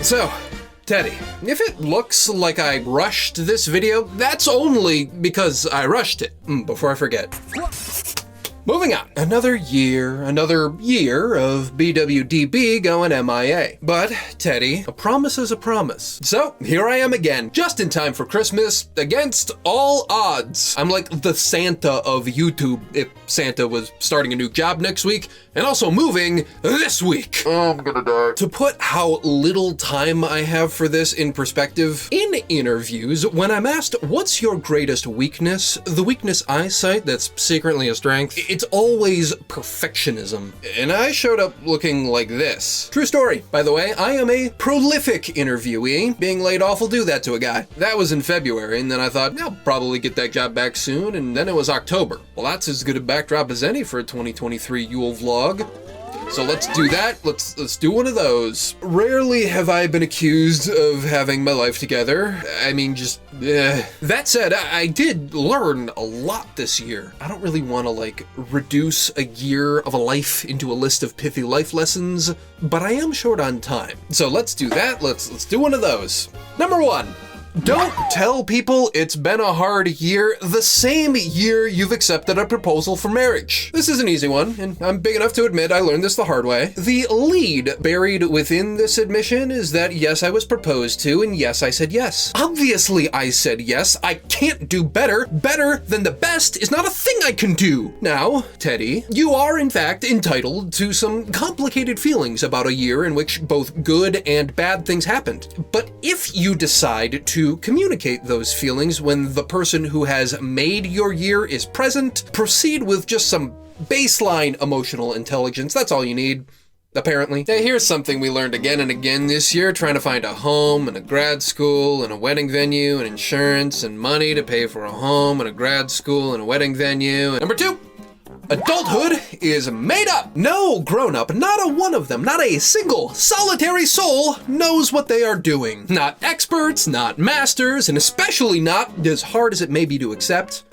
So, Teddy, if it looks like I rushed this video, that's only because I rushed it. Before I forget. Moving on. Another year of BWDB going MIA. But, Teddy, a promise is a promise. So, here I am again, just in time for Christmas, against all odds. I'm like the Santa of YouTube if Santa was starting a new job next week, and also moving this week. Oh, I'm gonna die. To put how little time I have for this in perspective, in interviews, when I'm asked, what's your greatest weakness? The weakness I cite that's secretly a strength, it's always perfectionism. And I showed up looking like this. True story, by the way, I am a prolific interviewee. Being laid off will do that to a guy. That was in February, and then I thought, I'll probably get that job back soon, and then it was October. Well, that's as good a backdrop as any for a 2023 Yule vlog. So let's do that. Let's do one of those. Rarely have I been accused of having my life together. I mean, just, That said, I did learn a lot this year. I don't really want to, reduce a year of a life into a list of pithy life lessons, but I am short on time. So let's do that. Let's do one of those. Number 1. Don't tell people it's been a hard year the same year you've accepted a proposal for marriage. This is an easy one, and I'm big enough to admit I learned this the hard way. The lead buried within this admission is that yes, I was proposed to, and yes, I said yes. Obviously, I said yes. I can't do better. Better than the best is not a thing I can do. Now, Teddy, you are in fact entitled to some complicated feelings about a year in which both good and bad things happened. But if you decide to communicate those feelings when the person who has made your year is present, proceed with just some baseline emotional intelligence. That's all you need, apparently. Hey, here's something we learned again and again this year, trying to find a home and a grad school and a wedding venue and insurance and money to pay for a home and a grad school and a wedding venue. Number 2. Adulthood is made up. No grown-up, not a one of them, not a single solitary soul knows what they are doing. Not experts, not masters, and especially not, as hard as it may be to accept,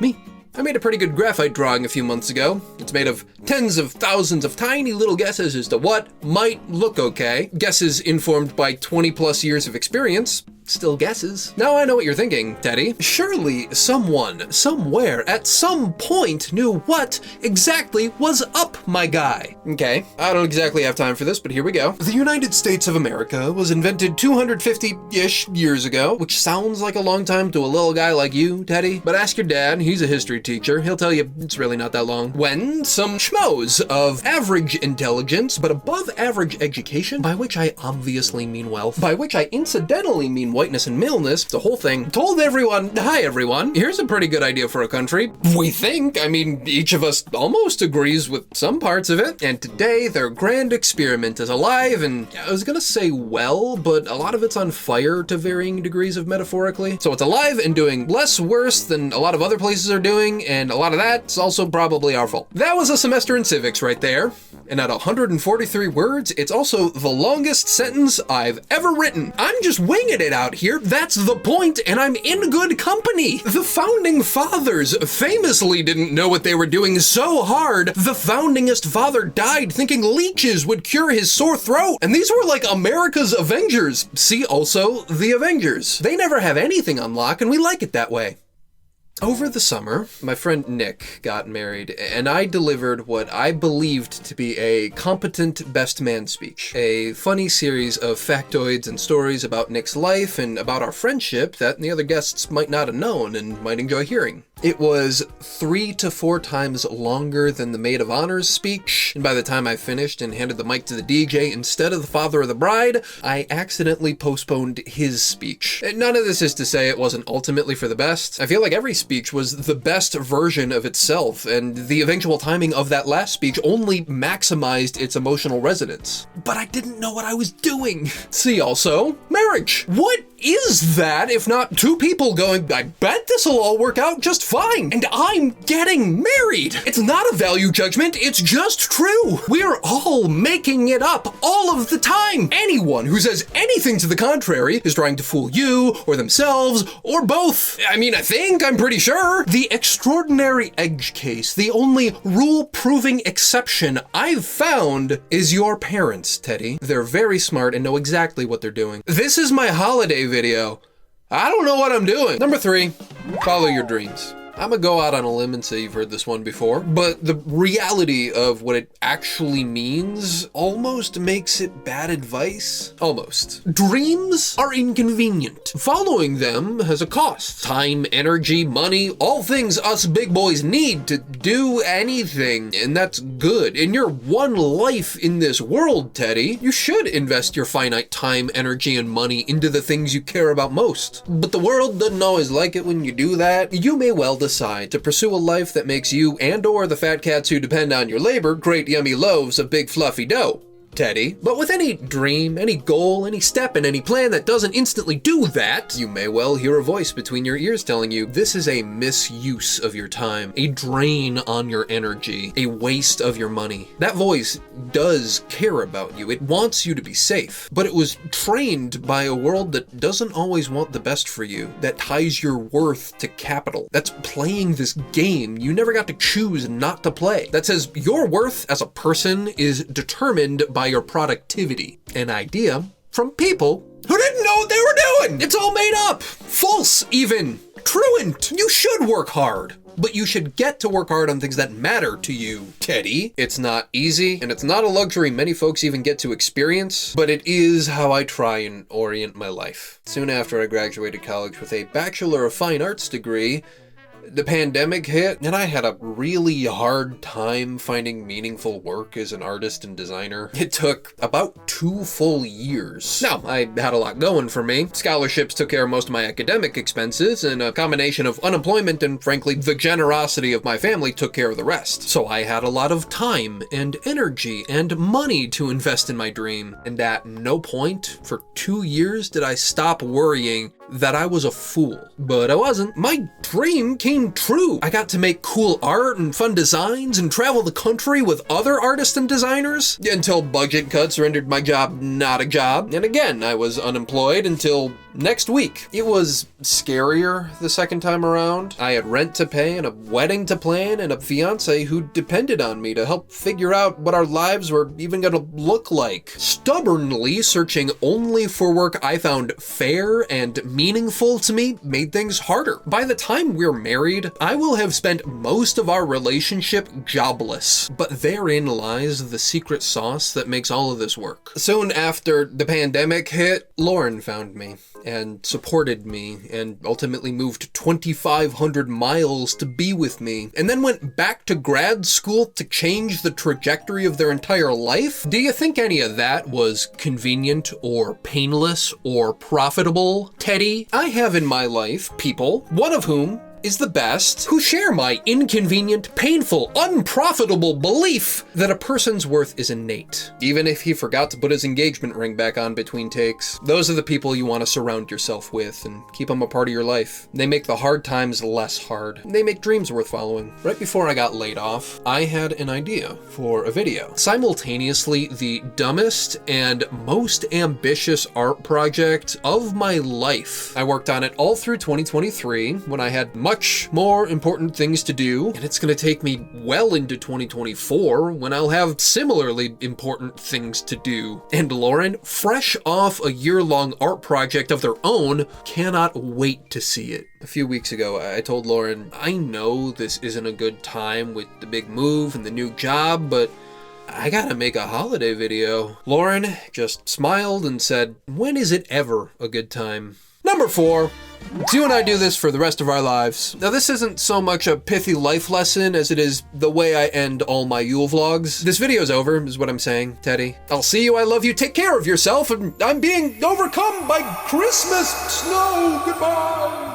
me. I made a pretty good graphite drawing a few months ago. It's made of tens of thousands of tiny little guesses as to what might look okay. Guesses informed by 20 plus years of experience. Still guesses. Now I know what you're thinking, Teddy. Surely someone, somewhere, at some point knew what exactly was up, my guy. Okay, I don't exactly have time for this, but here we go. The United States of America was invented 250-ish years ago, which sounds like a long time to a little guy like you, Teddy. But ask your dad, he's a history teacher. He'll tell you it's really not that long. When some schmoes of average intelligence, but above average education, by which I obviously mean wealth, by which I incidentally mean whiteness and maleness, the whole thing, told everyone, hi everyone, here's a pretty good idea for a country. We think, I mean, each of us almost agrees with some parts of it, and today their grand experiment is alive and, I was gonna say well, but a lot of it's on fire to varying degrees of metaphorically. So it's alive and doing less worse than a lot of other places are doing, and a lot of that's also probably our fault. That was a semester in civics right there, and at 143 words, it's also the longest sentence I've ever written. I'm just winging it out here, that's the point, and I'm in good company. The founding fathers famously didn't know what they were doing so hard, the foundingest father died thinking leeches would cure his sore throat, and these were like America's Avengers. See also The Avengers. They never have anything on lock, and we like it that way. Over the summer, my friend Nick got married, and I delivered what I believed to be a competent best man speech. A funny series of factoids and stories about Nick's life and about our friendship that the other guests might not have known and might enjoy hearing. It was 3 to 4 times longer than the maid of honor's speech, and by the time I finished and handed the mic to the DJ instead of the father of the bride, I accidentally postponed his speech. And none of this is to say it wasn't ultimately for the best. I feel like every speech was the best version of itself, and the eventual timing of that last speech only maximized its emotional resonance. But I didn't know what I was doing. See also, marriage. What is that if not two people going, I bet this'll all work out just fine, and I'm getting married? It's not a value judgment, it's just true. We're all making it up all of the time. Anyone who says anything to the contrary is trying to fool you, or themselves, or both. I mean, I'm pretty sure. The extraordinary edge case, the only rule-proving exception I've found is your parents, Teddy. They're very smart and know exactly what they're doing. This is my holiday video. I don't know what I'm doing. Number 3, follow your dreams. I'm gonna go out on a limb and say you've heard this one before, but the reality of what it actually means almost makes it bad advice. Almost. Dreams are inconvenient. Following them has a cost. Time, energy, money, all things us big boys need to do anything, and that's good. In your one life in this world, Teddy, you should invest your finite time, energy, and money into the things you care about most. But the world doesn't always like it when you do that. You may well decide to pursue a life that makes you and or the fat cats who depend on your labor great yummy loaves of big fluffy dough, Teddy. But with any dream, any goal, any step, and any plan that doesn't instantly do that, you may well hear a voice between your ears telling you this is a misuse of your time, a drain on your energy, a waste of your money. That voice does care about you. It wants you to be safe, but it was trained by a world that doesn't always want the best for you, that ties your worth to capital, that's playing this game you never got to choose not to play, that says your worth as a person is determined by your productivity. An idea from people who didn't know what they were doing. It's all made up. False, even. Truant. You should work hard, but you should get to work hard on things that matter to you, Teddy. It's not easy, and it's not a luxury many folks even get to experience, but it is how I try and orient my life. Soon after I graduated college with a Bachelor of Fine Arts degree, the pandemic hit, and I had a really hard time finding meaningful work as an artist and designer. It took about 2 full years. Now, I had a lot going for me. Scholarships took care of most of my academic expenses, and a combination of unemployment and, frankly, the generosity of my family took care of the rest. So I had a lot of time and energy and money to invest in my dream, and at no point for 2 years did I stop worrying that I was a fool. But I wasn't. My dream came true. I got to make cool art and fun designs and travel the country with other artists and designers until budget cuts rendered my job not a job. And again, I was unemployed until next week. It was scarier the second time around. I had rent to pay and a wedding to plan and a fiance who depended on me to help figure out what our lives were even gonna look like. Stubbornly searching only for work I found fair and meaningful to me made things harder. By the time we're married, I will have spent most of our relationship jobless, but therein lies the secret sauce that makes all of this work. Soon after the pandemic hit, Lauren found me and supported me and ultimately moved 2,500 miles to be with me, and then went back to grad school to change the trajectory of their entire life. Do you think any of that was convenient or painless or profitable, Teddy? I have in my life people, one of whom is the best, who share my inconvenient, painful, unprofitable belief that a person's worth is innate, even if he forgot to put his engagement ring back on between takes. Those are the people you want to surround yourself with and keep them a part of your life. They make the hard times less hard. They make dreams worth following. Right before I got laid off, I had an idea for a video. Simultaneously, the dumbest and most ambitious art project of my life. I worked on it all through 2023 when I had much more important things to do, and it's gonna take me well into 2024 when I'll have similarly important things to do. And Lauren, fresh off a year-long art project of their own, cannot wait to see it. A few weeks ago, I told Lauren, I know this isn't a good time with the big move and the new job, but I gotta make a holiday video. Lauren just smiled and said, when is it ever a good time? Number 4. You and I do this for the rest of our lives. Now, this isn't so much a pithy life lesson as it is the way I end all my Yule vlogs. This video's over, is what I'm saying, Teddy. I'll see you, I love you, take care of yourself, and I'm being overcome by Christmas snow. Goodbye.